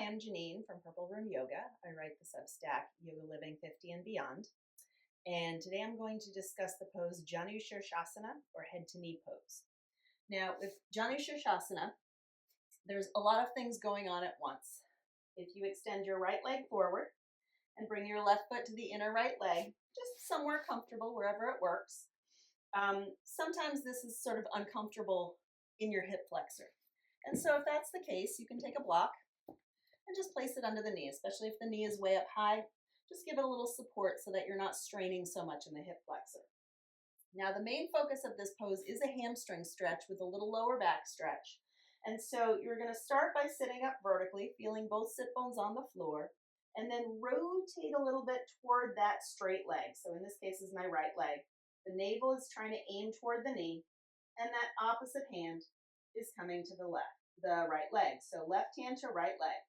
Hi, I'm Janine from Purple Room Yoga. I write the Substack Yoga Living 50 and Beyond. And today I'm going to discuss the pose Janu sirsasana, or head to knee pose. Now, with Janu sirsasana, there's a lot of things going on at once. If you extend your right leg forward and bring your left foot to the inner right leg, just somewhere comfortable, wherever it works. Sometimes this is sort of uncomfortable in your hip flexor. And so if that's the case, you can take a block and just place it under the knee, especially if the knee is way up high. Just give it a little support so that you're not straining so much in the hip flexor. Now, the main focus of this pose is a hamstring stretch with a little lower back stretch. And so you're going to start by sitting up vertically, feeling both sit bones on the floor, and then rotate a little bit toward that straight leg. So in this case is my right leg. The navel is trying to aim toward the knee, and that opposite hand is coming to the right leg. So left hand to right leg.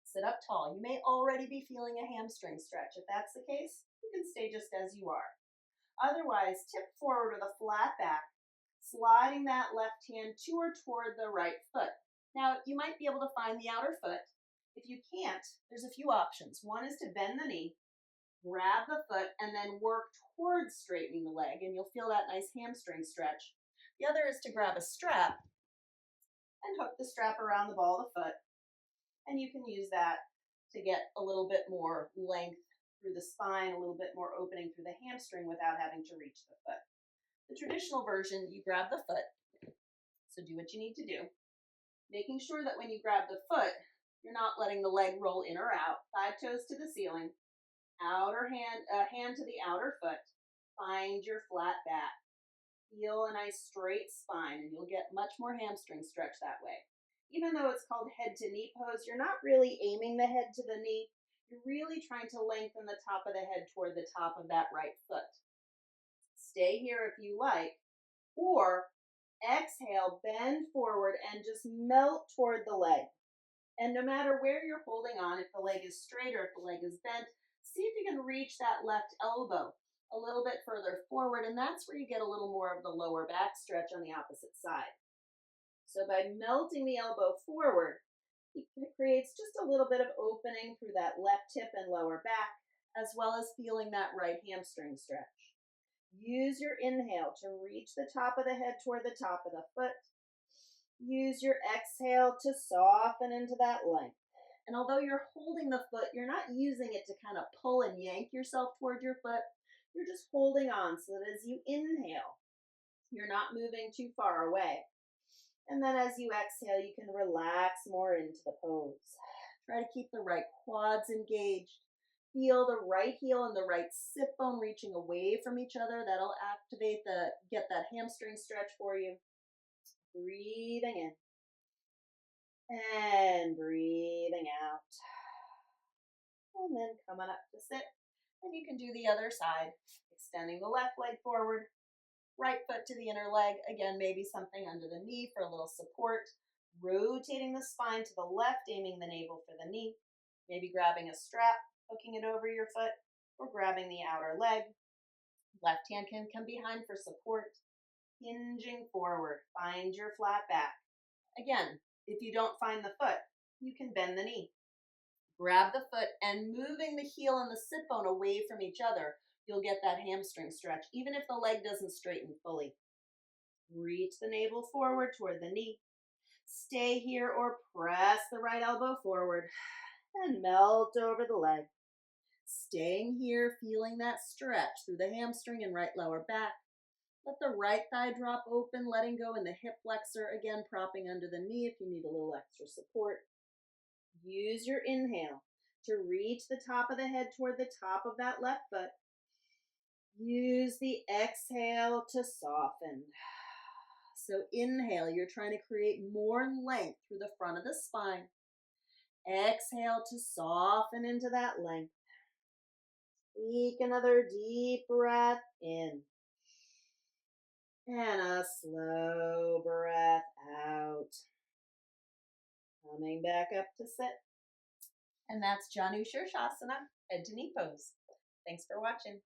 Sit up tall. You may already be feeling a hamstring stretch. If that's the case, you can stay just as you are. Otherwise, tip forward with a flat back, sliding that left hand to or toward the right foot. Now, you might be able to find the outer foot. If you can't, there's a few options. One is to bend the knee, grab the foot, and then work towards straightening the leg, and you'll feel that nice hamstring stretch. The other is to grab a strap and hook the strap around the ball of the foot. And you can use that to get a little bit more length through the spine, a little bit more opening through the hamstring without having to reach the foot. The traditional version, you grab the foot. So do what you need to do. Making sure that when you grab the foot, you're not letting the leg roll in or out. 5 toes to the ceiling. Hand to the outer foot. Find your flat back. Feel a nice straight spine, and you'll get much more hamstring stretch that way. Even though it's called head to knee pose, you're not really aiming the head to the knee. You're really trying to lengthen the top of the head toward the top of that right foot. Stay here if you like, or exhale, bend forward, and just melt toward the leg. And no matter where you're holding on, if the leg is straight or if the leg is bent, see if you can reach that left elbow a little bit further forward, and that's where you get a little more of the lower back stretch on the opposite side. So by melting the elbow forward, it creates just a little bit of opening through that left hip and lower back, as well as feeling that right hamstring stretch. Use your inhale to reach the top of the head toward the top of the foot. Use your exhale to soften into that length. And although you're holding the foot, you're not using it to kind of pull and yank yourself toward your foot. You're just holding on so that as you inhale, you're not moving too far away. And then as you exhale, you can relax more into the pose. Try to keep the right quads engaged. Feel the right heel and the right sit bone reaching away from each other. That'll get that hamstring stretch for you. Breathing in. And breathing out. And then coming up to sit. And you can do the other side. Extending the left leg forward. Right foot to the inner leg. Again, maybe something under the knee for a little support. Rotating the spine to the left, aiming the navel for the knee. Maybe grabbing a strap, hooking it over your foot, or grabbing the outer leg. Left hand can come behind for support. Hinging forward. Find your flat back. Again, if you don't find the foot, you can bend the knee. Grab the foot and moving the heel and the sit bone away from each other, you'll get that hamstring stretch, even if the leg doesn't straighten fully. Reach the navel forward toward the knee. Stay here or press the right elbow forward and melt over the leg. Staying here, feeling that stretch through the hamstring and right lower back. Let the right thigh drop open, letting go in the hip flexor, again propping under the knee if you need a little extra support. Use your inhale to reach the top of the head toward the top of that left foot. Use the exhale to soften. So inhale, you're trying to create more length through the front of the spine. Exhale to soften into that length. Take another deep breath in. And a slow breath out. Coming back up to sit. And that's Janu sirsasana, head to knee pose. Thanks for watching.